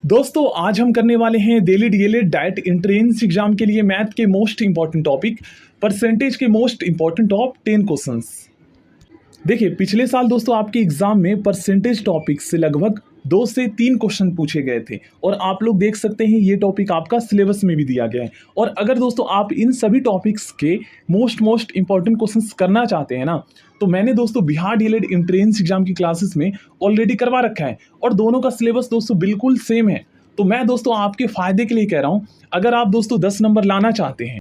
दोस्तों आज हम करने वाले हैं Delhi DElEd diet entrance exam के लिए मैथ के मोस्ट इंपॉर्टेंट टॉपिक परसेंटेज के मोस्ट इंपॉर्टेंट टॉप 10 क्वेश्चंस। देखिए पिछले साल दोस्तों आपके एग्जाम में परसेंटेज टॉपिक से लगभग 2 से 3 क्वेश्चन पूछे गए थे और आप लोग देख सकते हैं ये टॉपिक आपका सिलेबस में भी दिया गया है। और अगर दोस्तों आप इन सभी टॉपिक्स के मोस्ट इंपॉर्टेंट क्वेश्चंस करना चाहते हैं ना, तो मैंने दोस्तों बिहार डीएलएड एंट्रेंस एग्जाम की क्लासेस में ऑलरेडी करवा रखा है और दोनों का सिलेबस दोस्तों बिल्कुल सेम है। तो मैं दोस्तों आपके फायदे के लिए कह रहा हूँ, अगर आप दोस्तों 10 नंबर लाना चाहते हैं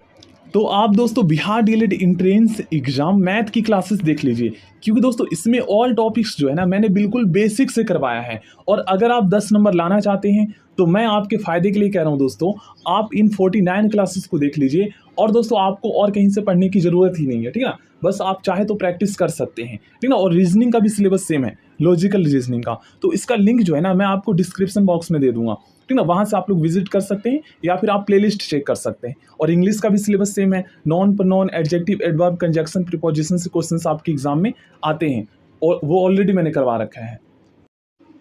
तो आप दोस्तों Bihar DElEd entrance exam math की क्लासेस देख लीजिए, क्योंकि दोस्तों इसमें ऑल टॉपिक्स जो है ना मैंने बिल्कुल बेसिक से करवाया है। और अगर आप 10 नंबर लाना चाहते हैं तो मैं आपके फायदे के लिए कह रहा हूं दोस्तों, आप इन 49 क्लासेस को देख लीजिए और दोस्तों आपको और कहीं से पढ़ने की ज़रूरत ही नहीं है, ठीक है ना। बस आप चाहे तो प्रैक्टिस कर सकते हैं, ठीक ना। और रीजनिंग का भी सिलेबस सेम है, लॉजिकल रीजनिंग का, तो इसका लिंक जो है ना मैं आपको डिस्क्रिप्शन बॉक्स में दे दूंगा, ठीक ना। वहाँ से आप लोग विजिट कर सकते हैं या फिर आप प्लेलिस्ट चेक कर सकते हैं। और इंग्लिश का भी सिलेबस सेम है, non pronoun adjective adverb conjunction preposition से क्वेश्चंस आपके एग्जाम में आते हैं और वो ऑलरेडी मैंने करवा रखा है।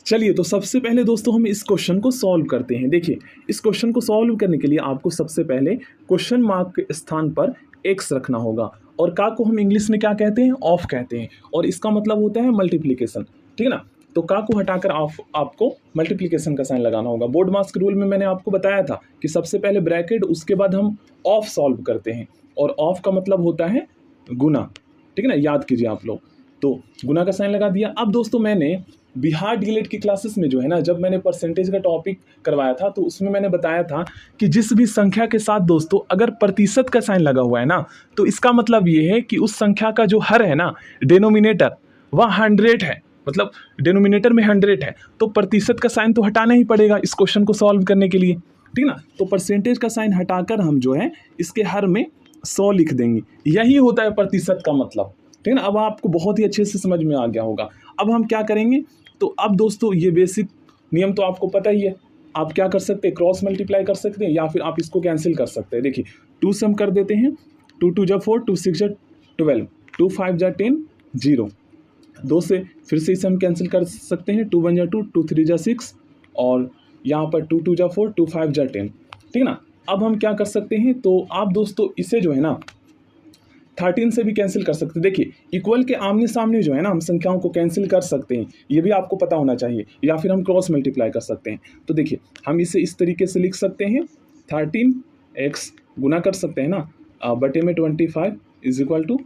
चलिए तो सबसे पहले दोस्तों हम इस क्वेश्चन को सॉल्व करते हैं। देखिए इस क्वेश्चन को सॉल्व करने के लिए आपको सबसे पहले क्वेश्चन मार्क के स्थान पर एक्स रखना होगा और का को हम इंग्लिश में क्या कहते हैं, ऑफ कहते हैं, और इसका मतलब होता है मल्टीप्लिकेशन, ठीक है ना। तो का को हटाकर आपको मल्टीप्लिकेशन का साइन लगाना होगा। बोर्ड मार्क्स के रूल में मैंने आपको बताया था कि सबसे पहले ब्रैकेट, उसके बाद हम ऑफ सॉल्व करते हैं और ऑफ का मतलब होता है गुना, ठीक है ना, याद कीजिए आप लोग। तो गुना का साइन लगा दिया। अब दोस्तों मैंने बिहार डीएलएड की क्लासेस में जो है ना, जब मैंने परसेंटेज का टॉपिक करवाया था तो उसमें मैंने बताया था कि जिस भी संख्या के साथ दोस्तों अगर प्रतिशत का साइन लगा हुआ है ना, तो इसका मतलब ये है कि उस संख्या का जो हर है ना, डिनोमिनेटर, वह 100 है, मतलब डिनोमिनेटर में 100 है, तो प्रतिशत का साइन तो हटाना ही पड़ेगा इस क्वेश्चन को सॉल्व करने के लिए, ठीक ना। तो परसेंटेज का साइन हटाकर हम जो है इसके हर में 100 लिख देंगे, यही होता है प्रतिशत का मतलब, ठीक है ना। अब आपको बहुत ही अच्छे से समझ में आ गया होगा। अब हम क्या करेंगे, तो अब दोस्तों ये बेसिक नियम तो आपको पता ही है। आप क्या कर सकते हैं, क्रॉस मल्टीप्लाई कर सकते हैं या फिर आप इसको कैंसिल कर सकते हैं। देखिए 2 से हम कर देते हैं, 2 2 जा 4, 2 6 जा 12, 2 5 जा 10, 0। 2 से फिर से इसे हम कैंसिल कर सकते हैं, 2 1 जा 2, 2 3 जा 6 और यहाँ पर 2 2 जा 4, 2 5 जा 10, ठीक है ना। अब हम क्या कर सकते हैं, तो आप दोस्तों इसे जो है ना 13 से भी कैंसिल कर सकते हैं। देखिए इक्वल के आमने सामने जो है ना हम संख्याओं को कैंसिल कर सकते हैं, ये भी आपको पता होना चाहिए, या फिर हम क्रॉस मल्टीप्लाई कर सकते हैं। तो देखिए हम इसे इस तरीके से लिख सकते हैं, 13x गुना कर सकते हैं ना बटे में 25 इज इक्वल टू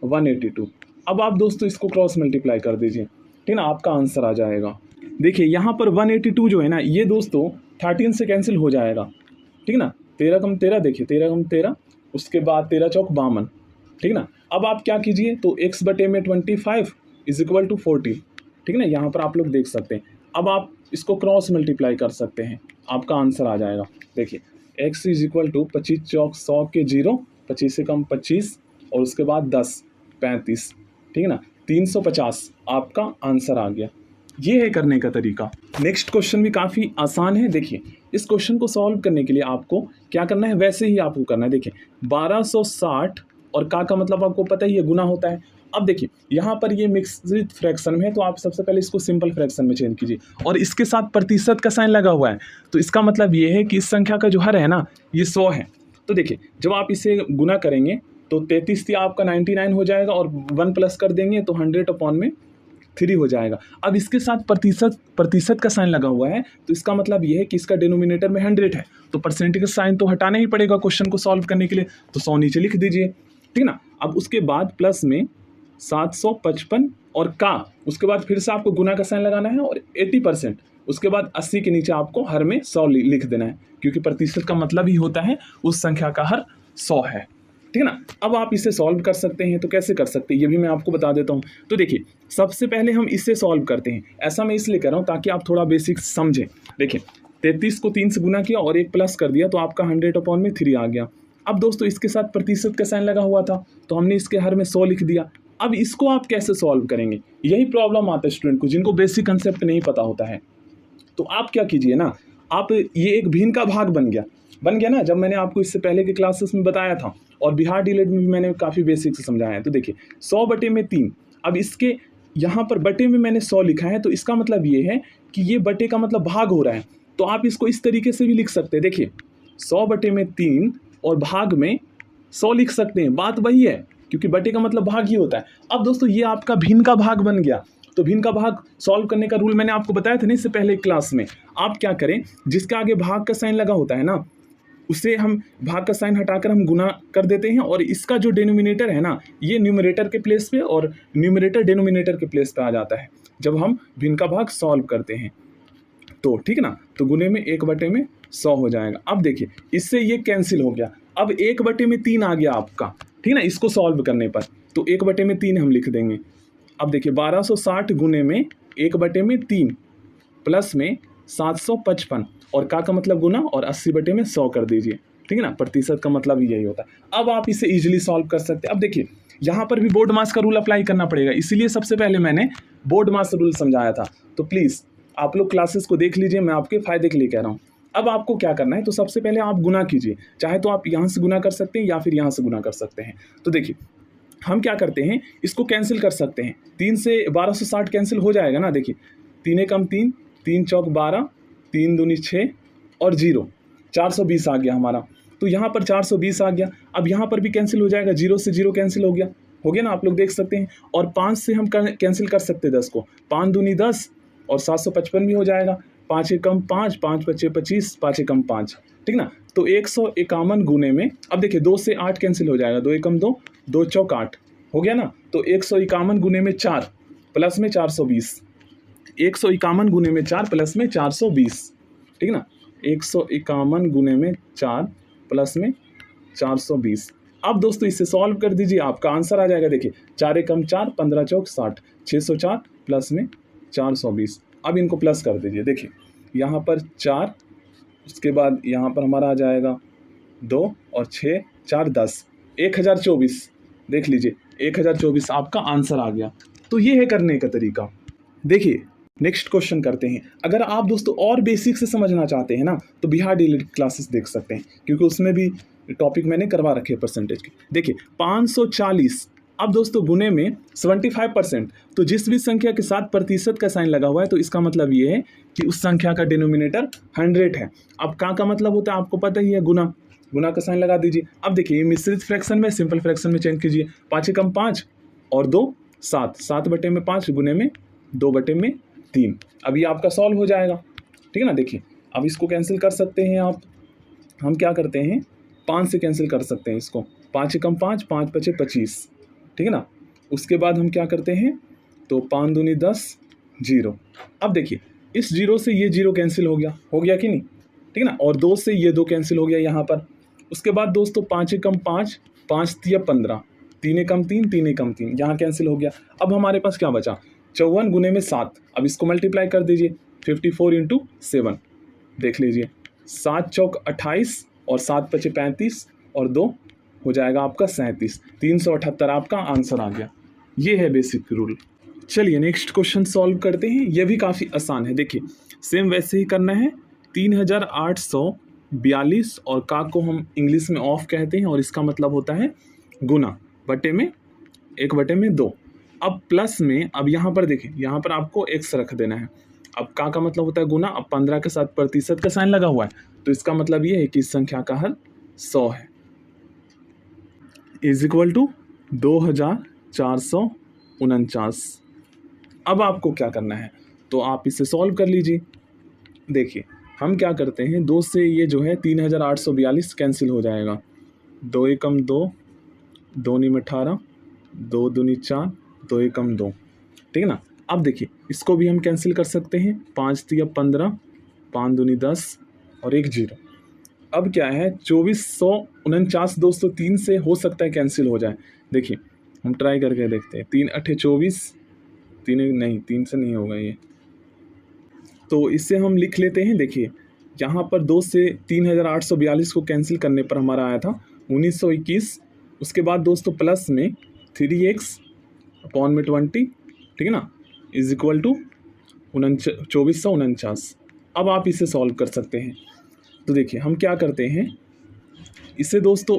182। अब आप दोस्तों इसको क्रॉस मल्टीप्लाई कर दीजिए, ठीक है ना, आपका आंसर आ जाएगा। देखिए यहाँ पर 182 जो है ना, ये दोस्तों 13 से कैंसिल हो जाएगा, ठीक है ना। 13 कम 13, देखिए 13 कम 13, उसके बाद 13 चौक 52, ठीक है ना। अब आप क्या कीजिए, तो x बटे में 25 इज इक्वल टू 40, ठीक है ना, यहाँ पर आप लोग देख सकते हैं। अब आप इसको क्रॉस मल्टीप्लाई कर सकते हैं, आपका आंसर आ जाएगा। देखिए x इज इक्वल टू 25 चौक 100 के 0, 25 से कम 25 और उसके बाद 10 35, ठीक है ना, 350 आपका आंसर आ गया। ये है करने का तरीका। नेक्स्ट क्वेश्चन भी काफ़ी आसान है। देखिए इस क्वेश्चन को सॉल्व करने के लिए आपको क्या करना है, वैसे ही आपको करना है। देखिए 1260 और का मतलब आपको पता ही है गुना होता है। अब देखिए यहाँ पर ये मिक्स्ड फ्रैक्शन में है, तो आप सबसे पहले इसको सिंपल फ्रैक्शन में चेंज कीजिए और इसके साथ प्रतिशत का साइन लगा हुआ है, तो इसका मतलब ये है कि इस संख्या का जो हर है ना ये 100 है। तो देखिए जब आप इसे गुना करेंगे तो 33 आपका 99 हो जाएगा और 1 प्लस कर देंगे तो 100/3 हो जाएगा। अब इसके साथ प्रतिशत का साइन लगा हुआ है, तो इसका मतलब ये है कि इसका डिनोमिनेटर में 100 है, तो परसेंटेज का साइन तो हटाना ही पड़ेगा क्वेश्चन को सॉल्व करने के लिए, तो 100 नीचे लिख दीजिए, ठीक ना। अब उसके बाद प्लस में 755 और का, उसके बाद फिर से आपको गुना का साइन लगाना है और 80%, उसके बाद 80 के नीचे आपको हर में 100 लिख देना है, क्योंकि प्रतिशत का मतलब ही होता है उस संख्या का हर 100 है, ठीक है ना। अब आप इसे सॉल्व कर सकते हैं, तो कैसे कर सकते हैं ये भी मैं आपको बता देता हूँ। तो देखिए सबसे पहले हम इसे सॉल्व करते हैं, ऐसा मैं इसलिए कर रहा हूँ ताकि आप थोड़ा बेसिक समझें। देखिए 33 को 3 से गुना किया और 1 प्लस कर दिया, तो आपका 100/3 आ गया। अब दोस्तों इसके साथ प्रतिशत का साइन लगा हुआ था, तो हमने इसके हर में 100 लिख दिया। अब इसको आप कैसे सॉल्व करेंगे, यही प्रॉब्लम आता है स्टूडेंट को जिनको बेसिक कंसेप्ट नहीं पता होता है। तो आप क्या कीजिए ना, आप ये एक भिन्न का भाग बन गया ना, जब मैंने आपको इससे पहले के क्लासेस में बताया था और बिहार डीएलएड में भी मैंने काफ़ी बेसिक से समझाया है। तो देखिए 100/3, अब इसके यहाँ पर बटे में मैंने 100 लिखा है, तो इसका मतलब ये है कि ये बटे का मतलब भाग हो रहा है, तो आप इसको इस तरीके से भी लिख सकते हैं। देखिए 100/3 और भाग में 100 लिख सकते हैं, बात वही है, क्योंकि बटे का मतलब भाग ही होता है। अब दोस्तों ये आपका भिन्न का भाग बन गया, तो भिन्न का भाग सॉल्व करने का रूल मैंने आपको बताया था ना इससे पहले क्लास में। आप क्या करें, जिसके आगे भाग का साइन लगा होता है ना, उसे हम भाग का साइन हटाकर हम गुना कर देते हैं, और इसका जो डिनोमिनेटर है ना, ये न्यूमरेटर के प्लेस पे और न्यूमरेटर डिनोमिनेटर के प्लेस पे आ जाता है जब हम भिन्न का भाग सॉल्व करते हैं। तो ठीक है ना, तो गुने में 1/100 हो जाएगा। अब देखिए इससे ये कैंसिल हो गया, अब 1/3 आ गया आपका, ठीक है ना, इसको सॉल्व करने पर तो 1/3 हम लिख देंगे। अब देखिए 1260 गुने में 1/3 प्लस में 755, और का मतलब गुना, और 80/100 कर दीजिए, ठीक है ना, प्रतिशत का मतलब यही होता है। अब आप इसे इजीली सॉल्व कर सकते हैं। अब देखिए यहाँ पर भी बोर्ड मास का रूल अप्लाई करना पड़ेगा, इसीलिए सबसे पहले मैंने बोर्ड मास रूल समझाया था। तो प्लीज़ आप लोग क्लासेस को देख लीजिए, मैं आपके फायदे के लिए कह रहा हूँ। अब आपको क्या करना है, तो सबसे पहले आप गुना कीजिए, चाहे तो आप यहाँ से गुना कर सकते हैं या फिर यहाँ से गुना कर सकते हैं। तो देखिए हम क्या करते हैं, इसको कैंसिल कर सकते हैं, 3 से 1260 कैंसिल हो जाएगा ना। देखिए 3 एकम 3, 3 चौक 12, 3 दूनी 6 और 0, 420 आ गया हमारा। तो यहाँ पर 420 आ गया। अब यहाँ पर भी कैंसिल हो जाएगा, 0 से 0 कैंसिल हो गया ना, आप लोग देख सकते हैं। और 5 से हम कैंसिल कर सकते हैं 10 को, 5 दूनी 10 और 755 भी हो जाएगा। 5 एकम 5, 5 पचे 25, 5 एकम 5, ठीक ना। तो 151 गुने में, अब देखिए 2 से 8 कैंसिल हो जाएगा, 2 एकम 2, 2 चौक 8 हो गया ना। तो 151 गुने में 4 प्लस में 420, 151 गुने में 4 प्लस में 420, ठीक ना। 151 गुने में 4 प्लस में 420। अब दोस्तों इसे सॉल्व कर दीजिए, आपका आंसर आ जाएगा। देखिए 4 एकम 4, 15 चौक 60, 604 प्लस में 420। अब इनको प्लस कर दीजिए। देखिए यहाँ पर 4, उसके बाद यहाँ पर हमारा आ जाएगा 2 और 6, 4 10, 1024। देख लीजिए 1024 आपका आंसर आ गया। तो ये है करने का तरीका। देखिए नेक्स्ट क्वेश्चन करते हैं। अगर आप दोस्तों और बेसिक से समझना चाहते हैं ना, तो बिहार डेली क्लासेस देख सकते हैं, क्योंकि उसमें भी टॉपिक मैंने करवा रखे हैं परसेंटेज के। देखिए 540, अब दोस्तों गुने में 75%, तो जिस भी संख्या के साथ प्रतिशत का साइन लगा हुआ है, तो इसका मतलब ये है कि उस संख्या का डिनोमिनेटर 100 है। अब का मतलब होता है आपको पता ही है, गुना का साइन लगा दीजिए। अब देखिए मिश्रित फ्रैक्शन में सिंपल फ्रैक्शन में चेंज कीजिए, 5 एकम 5 और 2 7, 7/5 गुने में 2/3। अब ये आपका सॉल्व हो जाएगा, ठीक है ना। देखिए अब इसको कैंसिल कर सकते हैं आप, हम क्या करते हैं 5 से कैंसिल कर सकते हैं इसको, 5 एकम 5, 5 पचे 25, ठीक है ना। उसके बाद हम क्या करते हैं, तो 5 दूनी 10, 0। अब देखिए इस 0 से ये 0 कैंसिल हो गया कि नहीं, ठीक है ना। और 2 से ये 2 कैंसिल हो गया यहाँ पर। उसके बाद दोस्तों 5 एकम 5, 5 तिया 15, 3 एकम 3, 3 एकम 3, यहाँ कैंसिल हो गया। अब हमारे पास क्या बचा, 54 गुने में 7। अब इसको मल्टीप्लाई कर दीजिए, 54 × 7, देख लीजिए 7 चौक 28 और 7 पचे 35 और 2 हो जाएगा आपका 37, 378 आपका आंसर आ गया। ये है बेसिक रूल। चलिए नेक्स्ट क्वेश्चन सॉल्व करते हैं। यह भी काफ़ी आसान है। देखिए सेम वैसे ही करना है, 3842 और का को हम इंग्लिश में ऑफ कहते हैं, और इसका मतलब होता है गुना, बटे में 1/2। अब प्लस में, अब यहाँ पर देखिए यहाँ पर आपको x रख देना है। अब का मतलब होता है गुना। अब 15 के साथ प्रतिशत का साइन लगा हुआ है, तो इसका मतलब ये है कि इस संख्या का हल 100 है, = 2449। अब आपको क्या करना है, तो आप इसे सॉल्व कर लीजिए। देखिए हम क्या करते हैं, 2 से ये जो है 3842 कैंसिल हो जाएगा, 2 एकम 2, 2 नी 18, 2 दूनी 4, 2 एकम 2, ठीक है ना। अब देखिए इसको भी हम कैंसिल कर सकते हैं, 5 तिया 15, 5 दूनी 10 और 1 0। अब क्या है 2449 दोस्तों 3 से हो सकता है कैंसिल हो जाए। देखिए हम ट्राई करके देखते हैं, 3 8 24, 3 से नहीं होगा ये, तो इससे हम लिख लेते हैं। देखिए यहाँ पर 2 से 3842 को कैंसिल करने पर हमारा आया था 1921। उसके बाद दोस्तों प्लस में 3x अपॉन में 20, ठीक है ना, = 2449। अब आप इसे सॉल्व कर सकते हैं। तो देखिए हम क्या करते हैं, इसे दोस्तों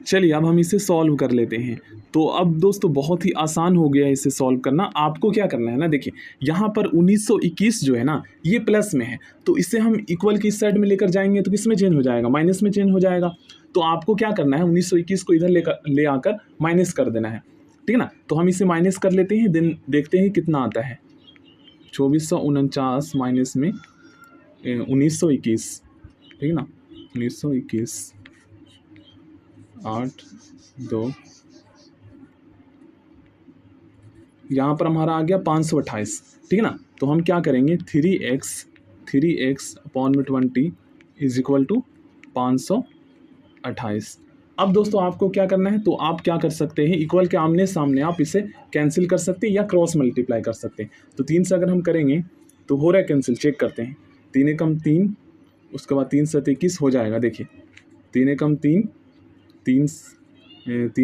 चलिए अब हम इसे सॉल्व कर लेते हैं। तो अब दोस्तों बहुत ही आसान हो गया है इसे सॉल्व करना। आपको क्या करना है ना, देखिए यहाँ पर 1921 जो है ना ये प्लस में है, तो इसे हम इक्वल की साइड में लेकर जाएंगे तो किस में चेंज हो जाएगा, माइनस में चेंज हो जाएगा। तो आपको क्या करना है, 1921 को इधर ले आकर माइनस कर देना है, ठीक है ना। तो हम इसे माइनस कर लेते हैं, दिन देखते हैं कितना आता है। 2449 माइनस में 1921, ठीक है ना, 1921 8 2, यहाँ पर हमारा आ गया 528, ठीक है ना। तो हम क्या करेंगे, 3x अपॉन में 20 इज इक्वल टू 528। अब दोस्तों आपको क्या करना है, तो आप क्या कर सकते हैं, इक्वल के आमने सामने आप इसे कैंसिल कर सकते हैं या क्रॉस मल्टीप्लाई कर सकते हैं। तो 3 से अगर हम करेंगे तो हो रहा है कैंसिल, चेक करते हैं। 3 एकम 3, उसके बाद 3 7 21 हो जाएगा। देखिए 3 एकम 3, 3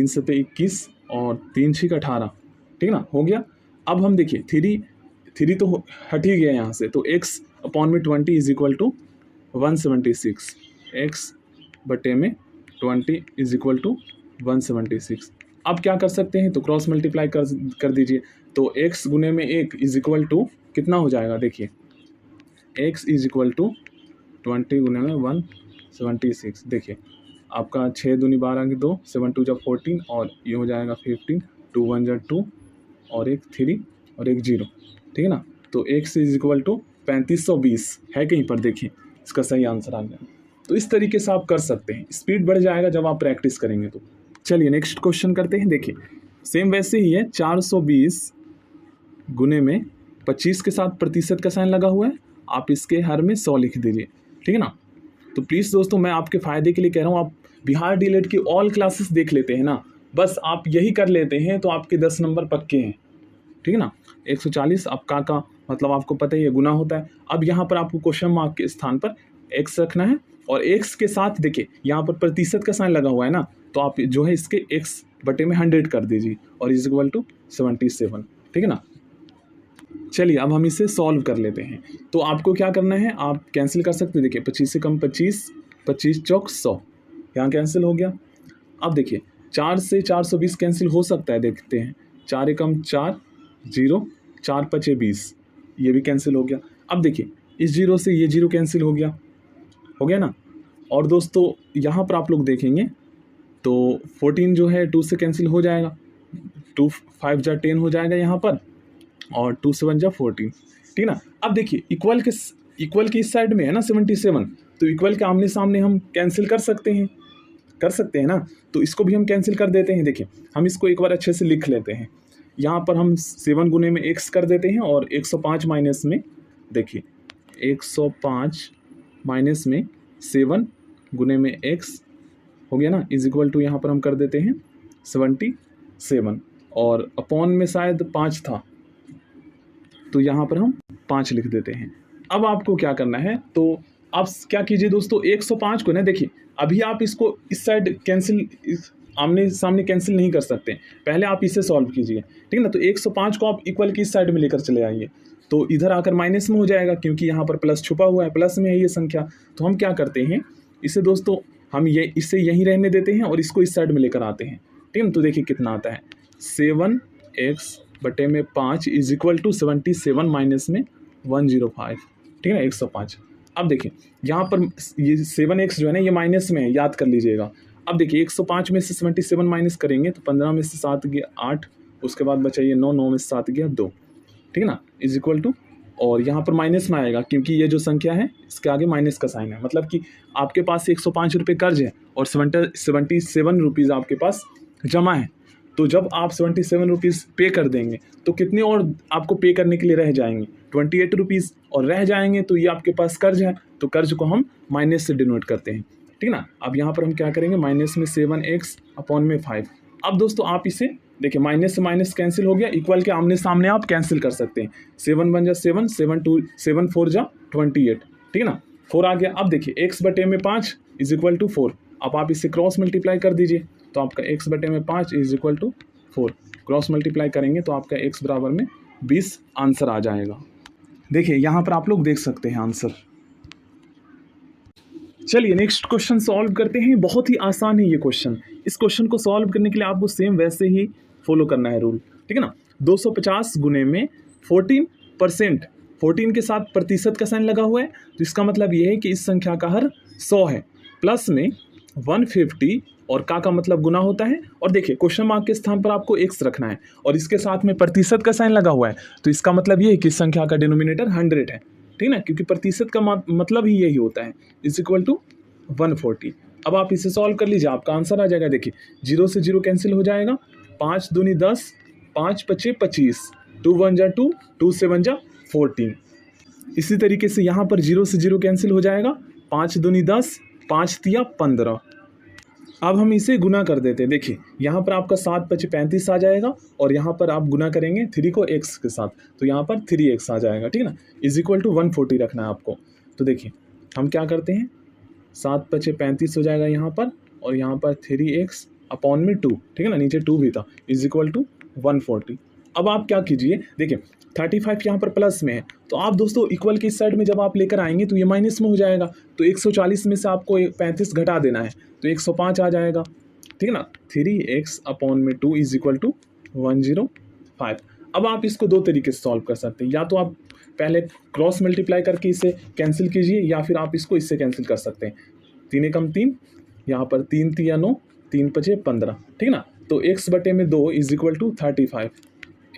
7 21 और 3 6 18, ठीक है ना, हो गया। अब हम देखिए 3 तो हट ही गया यहाँ से, तो x अपॉन में 20 इज इक्वल टू 176, x बटे में 20 इज इक्वल टू 176। अब क्या कर सकते हैं, तो क्रॉस मल्टीप्लाई कर दीजिए। तो x गुने में 1 इज इक्वल टू कितना हो जाएगा, देखिए x इज इक्वल टू 20 गुने में 176। देखिए आपका 6 दूनी 12 की 2, 7 2 14 और ये हो जाएगा 15, 2 1 2 और एक 3 और एक 0, ठीक है ना। तो x इज इक्वल टू 3520 है कहीं पर, देखिए इसका सही आंसर आ गया। तो इस तरीके से आप कर सकते हैं, स्पीड बढ़ जाएगा जब आप प्रैक्टिस करेंगे। तो चलिए नेक्स्ट क्वेश्चन करते हैं। देखिए सेम वैसे ही है, 420 गुने में 25 के साथ प्रतिशत का साइन लगा हुआ है, आप इसके हर में 100 लिख दीजिए, ठीक है ना। तो प्लीज़ दोस्तों मैं आपके फ़ायदे के लिए कह रहा हूँ, आप बिहार डीएलएड की ऑल क्लासेस देख लेते हैं ना, बस आप यही कर लेते हैं तो आपके 10 नंबर पक्के हैं, ठीक है ना। 140 अब का मतलब आपको पता ही है, गुना होता है। अब यहाँ पर आपको क्वेश्चन मार्क के स्थान पर x रखना है और x के साथ देखिए यहाँ पर प्रतिशत का साइन लगा हुआ है ना, तो आप जो है इसके x बटे में 100 कर दीजिए और इज इक्वल टू 77, ठीक है ना। चलिए अब हम इसे सॉल्व कर लेते हैं। तो आपको क्या करना है, आप कैंसिल कर सकते हैं। देखिए 25 से कम 25, 25 चौक 100, यहाँ कैंसिल हो गया। अब देखिए 4 से 420 कैंसिल हो सकता है, देखते हैं। 4 एकम 4 0, 4 5 20, ये भी कैंसिल हो गया। अब देखिए इस 0 से ये 0 कैंसिल हो गया ना। और दोस्तों यहाँ पर आप लोग देखेंगे तो 14 जो है 2 से कैंसिल हो जाएगा, 2 5 जा 10 हो जाएगा यहाँ पर, और 2 7 जा 14, ठीक है ना। अब देखिए इक्वल के इस साइड में है ना 77, तो इक्वल के आमने सामने हम कैंसिल कर सकते हैं ना। तो इसको भी हम कैंसिल कर देते हैं। देखिए हम इसको एक बार अच्छे से लिख लेते हैं। यहाँ पर हम 7 गुने में x कर देते हैं और 105 माइनस में, देखिए 105 माइनस में 7 गुने में x हो गया ना, इज इक्वल टू यहाँ पर हम कर देते हैं 77 और अपॉन में शायद 5 था, तो यहाँ पर हम 5 लिख देते हैं। अब आपको क्या करना है, तो आप क्या कीजिए दोस्तों, 105 को ना, देखिए अभी आप इसको इस साइड कैंसिल, आमने सामने कैंसिल नहीं कर सकते, पहले आप इसे सॉल्व कीजिए, ठीक है ना। तो 105 को आप इक्वल की इस साइड में लेकर चले आइए, तो इधर आकर माइनस में हो जाएगा क्योंकि यहाँ पर प्लस छुपा हुआ है, प्लस में है ये संख्या। तो हम क्या करते हैं, इसे दोस्तों हम इसे यहीं रहने देते हैं और इसको इस साइड में लेकर आते हैं, ठीक है। तो देखिए कितना आता है, 7x बटे में 5 इज इक्वल टू 77 माइनस में 105, ठीक है ना, 105। अब देखिए यहाँ पर ये 7x जो है ना ये माइनस में है, याद कर लीजिएगा। अब देखिए 105 में से 77 माइनस करेंगे तो 15 में से 7 गया 8, उसके बाद बचा ये 9, 9 में से 7 गया 2, ठीक है ना, इज इक्वल टू, और यहाँ पर माइनस में आएगा क्योंकि ये जो संख्या है इसके आगे माइनस का साइन है, मतलब कि आपके पास 105 रुपये कर्ज है और 77 रुपीज़ आपके पास जमा है। तो जब आप 77 रुपीज़ पे कर देंगे तो कितने और आपको पे करने के लिए रह जाएंगे, 28 रुपीज़ और रह जाएंगे। तो ये आपके पास कर्ज है, तो कर्ज को हम माइनस से डिनोट करते हैं, ठीक है ना। अब यहाँ पर हम क्या करेंगे, माइनस में 7x अपॉन में 5। अब दोस्तों आप इसे देखिए माइनस से माइनस कैंसिल हो गया, इक्वल के आमने सामने आप कैंसिल कर सकते हैं। 7 1 जा 7, 7 4 जा 28, ठीक है ना, 4 आ गया। अब देखिए x बटे में 5 इज इक्वल टू 4, अब आप इसे क्रॉस मल्टीप्लाई कर दीजिए, तो आपका x बटे में 5 is equal to 4, cross multiply करेंगे तो आपका x बराबर में 20 आंसर आ जाएगा। देखिए यहाँ पर आप लोग देख सकते हैं आंसर। चलिए नेक्स्ट क्वेश्चन सॉल्व करते हैं। बहुत ही आसान है ये क्वेश्चन। इस क्वेश्चन को सॉल्व करने के लिए आपको सेम वैसे ही फॉलो करना है रूल, ठीक है ना। 250 गुने में 14%, 14 के साथ प्रतिशत का साइन लगा हुआ है, तो इसका मतलब ये है कि इस संख्या का हर 100 है। प्लस में 150 और का मतलब गुना होता है। और देखिए क्वेश्चन मार्क के स्थान पर आपको x रखना है और इसके साथ में प्रतिशत का साइन लगा हुआ है, तो इसका मतलब ये है कि इस संख्या का डिनोमिनेटर 100 है, ठीक है ना, क्योंकि प्रतिशत का मतलब ही यही होता है, इज इक्वल टू 140। अब आप इसे सॉल्व कर लीजिए, आपका आंसर आ जाएगा। देखिए 0 से 0 कैंसिल हो जाएगा, 5 दूनी 10, 5 पचे 25, 2 1 जा 2, 2 7 जा 14। इसी तरीके से यहाँ पर 0 से 0 कैंसिल हो जाएगा, 5 दूनी 10, 5 तिया 15। अब हम इसे गुना कर देते हैं। देखिए यहाँ पर आपका 7 पचे 35 आ जाएगा और यहाँ पर आप गुना करेंगे 3 को x के साथ, तो यहाँ पर 3x आ जाएगा, ठीक है ना, इज इक्वल टू 140 रखना है आपको। तो देखिए हम क्या करते हैं, 7 पचे 35 हो जाएगा यहाँ पर, और यहाँ पर 3x अपॉन में 2, ठीक है ना, नीचे 2 भी था, इज इक्वल टू 140। अब आप क्या कीजिए, देखिए 35 यहाँ पर प्लस में है, तो आप दोस्तों इक्वल की साइड में जब आप लेकर आएंगे तो ये माइनस में हो जाएगा, तो 140 में से आपको 35 घटा देना है, तो 105 आ जाएगा, ठीक है ना। 3x अपॉन में 2 इज इक्वल टू 105। अब आप इसको दो तरीके से सॉल्व कर सकते हैं, या तो आप पहले क्रॉस मल्टीप्लाई करके इसे कैंसिल कीजिए, या फिर आप इसको इससे कैंसिल कर सकते हैं। 3 एकम 3, यहाँ पर 3 तिया 9, 3 पचे 15, ठीक है ना। तो x बटे में 2 इज इक्वल टू 35,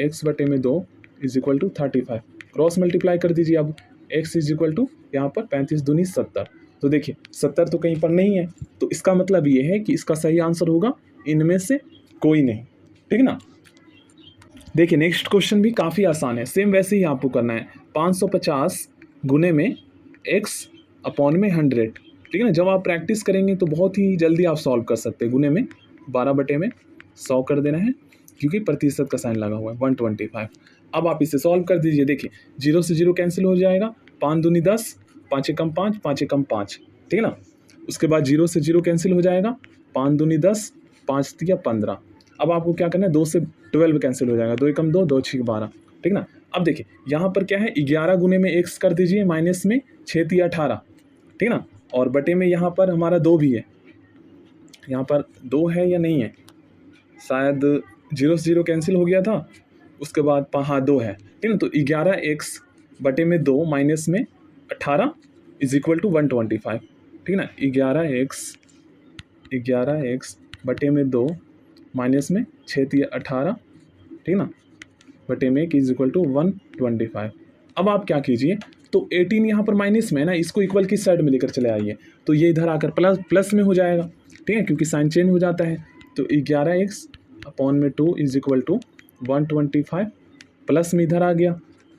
x बटे में 2 is equal to 35। Cross multiply कर दीजिए। अब x इज इक्वल टू यहाँ पर 35 दूनी 70, तो देखिए 70 तो कहीं पर नहीं है, तो इसका मतलब ये है कि इसका सही आंसर होगा इनमें से कोई नहीं, ठीक है ना। देखिए नेक्स्ट क्वेश्चन भी काफ़ी आसान है, सेम वैसे ही आपको करना है। 550 गुने में x अपॉन में 100, ठीक है ना। जब आप प्रैक्टिस करेंगे तो बहुत ही जल्दी आप सॉल्व कर सकते हैं। गुने में 12 बटे में 100 कर देना है, क्योंकि प्रतिशत का साइन लगा हुआ है, 125। अब आप इसे सॉल्व कर दीजिए। देखिए 0 से 0 कैंसिल हो जाएगा, 5 दूनी 10, 5 एकम 5, 5 एकम 5, ठीक है ना। उसके बाद 0 से 0 कैंसिल हो जाएगा, 5 दूनी 10, 5 तिया 15। अब आपको क्या करना है, 2 से 12 कैंसिल हो जाएगा, 2 एकम 2, 2 6 12, ठीक ना। अब देखिए यहाँ पर क्या है, 11 गुने में x कर दीजिए, माइनस में 6 तिया 18, ठीक है ना, और बटे में यहाँ पर हमारा 2 भी है, यहाँ पर 2 है या नहीं है, शायद 0 से 0 कैंसिल हो गया था, उसके बाद हाँ 2 है, ठीक है ना। तो 11x बटे में 2 माइनस में 18 इज इक्वल टू 125, ठीक है ना। 11x बटे में 2 माइनस में 6 तिया 18, ठीक ना, बटे में इज इक्वल टू 125। अब आप क्या कीजिए, तो 18 यहाँ पर माइनस में है ना, इसको इक्वल की साइड में लेकर चले आइए, तो ये इधर आकर प्लस में हो जाएगा, ठीक है, क्योंकि साइन चेंज हो जाता है। तो 11x अपॉन में 2 इज इक्वल टू 125, प्लस में इधर आ गया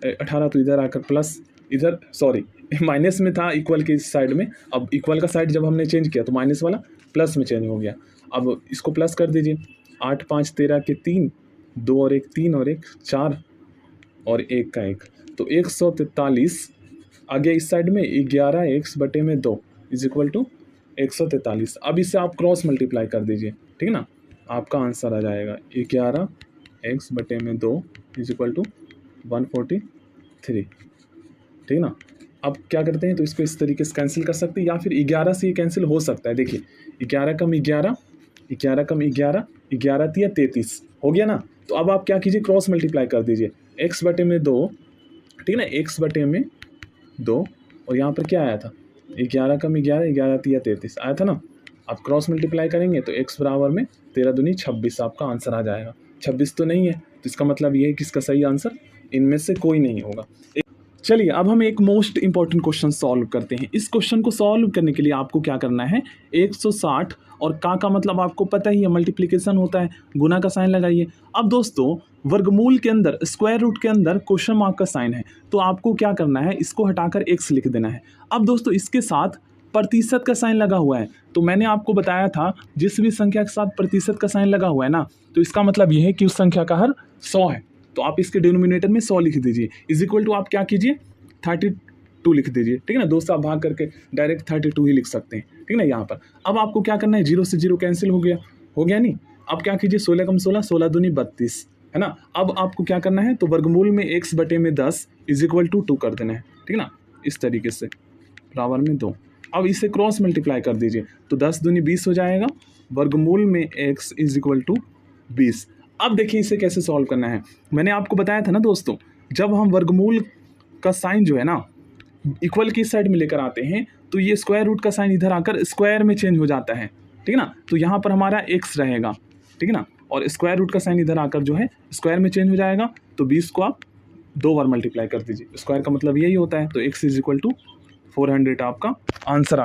18, तो इधर आकर प्लस, इधर सॉरी माइनस में था इक्वल की साइड में, अब इक्वल का साइड जब हमने चेंज किया तो माइनस वाला प्लस में चेंज हो गया। अब इसको प्लस कर दीजिए, 8 5 13 के 3, 2 और 1 3 और 1 4 और 1 का 1, तो 143 आ गया इस साइड में। 11x बटे में 2 इज इक्वल टू 143। अब इसे आप क्रॉस मल्टीप्लाई कर दीजिए, ठीक है ना, आपका आंसर आ जाएगा 11x बटे में 2 इज इक्वल टू 143, ठीक है ना। अब क्या करते हैं, तो इसको इस तरीके से कैंसिल कर सकते हैं, या फिर 11 से ये कैंसिल हो सकता है। देखिए 11 कम 11, 11 कम 11, 11 तिया 33 हो गया ना। तो अब आप क्या कीजिए, क्रॉस मल्टीप्लाई कर दीजिए, x बटे में 2, ठीक है ना, x बटे में 2, और यहाँ पर क्या आया था, 11 कम 11, 11 तिया 33 आया था ना। आप क्रॉस मल्टीप्लाई करेंगे तो x बराबर में 13 दूनी 26 आपका आंसर आ जाएगा। 26 तो नहीं है, तो इसका मतलब ये है कि इसका सही आंसर इनमें से कोई नहीं होगा। चलिए अब हम एक मोस्ट इंपॉर्टेंट क्वेश्चन सॉल्व करते हैं। इस क्वेश्चन को सॉल्व करने के लिए आपको क्या करना है, 160 और का मतलब आपको पता ही है, मल्टीप्लिकेशन होता है, गुना का साइन लगाइए। अब दोस्तों वर्गमूल के अंदर, स्क्वायर रूट के अंदर क्वेश्चन मार्क का साइन है, तो आपको क्या करना है, इसको हटाकर x लिख देना है। अब दोस्तों इसके साथ प्रतिशत का साइन लगा हुआ है, तो मैंने आपको बताया था जिस भी संख्या के साथ प्रतिशत का साइन लगा हुआ है ना, तो इसका मतलब ये है कि उस संख्या का हर 100 है, तो आप इसके डिनोमिनेटर में 100 लिख दीजिए, इज इक्वल टू आप क्या कीजिए 32 लिख दीजिए, ठीक है ना। 2 से आप भाग करके डायरेक्ट 32 ही लिख सकते हैं, ठीक है ना। यहाँ पर अब आपको क्या करना है, 0 से 0 कैंसिल हो गया नहीं। अब क्या कीजिए, 16 कम 16, 16 दूनी 32, है ना। अब आपको क्या करना है, तो वर्गमूल में x बटे में 10 इज इक्वल टू 2 कर देना है, ठीक है ना, इस तरीके से बराबर में 2। अब इसे क्रॉस मल्टीप्लाई कर दीजिए, तो 10 दूनी 20 हो जाएगा, वर्गमूल में x इज इक्वल टू 20। अब देखिए इसे कैसे सॉल्व करना है। मैंने आपको बताया था ना दोस्तों, जब हम वर्गमूल का साइन जो है ना इक्वल की साइड में लेकर आते हैं तो ये स्क्वायर रूट का साइन इधर आकर स्क्वायर में चेंज हो जाता है, ठीक है ना। तो यहाँ पर हमारा x रहेगा, ठीक है ना, और स्क्वायर रूट का साइन इधर आकर जो है स्क्वायर में चेंज हो जाएगा। तो 20 को आप 2 बार मल्टीप्लाई कर दीजिए, स्क्वायर का मतलब यही होता है। तो x इज इक्वल टू 400 आपका आंसर आ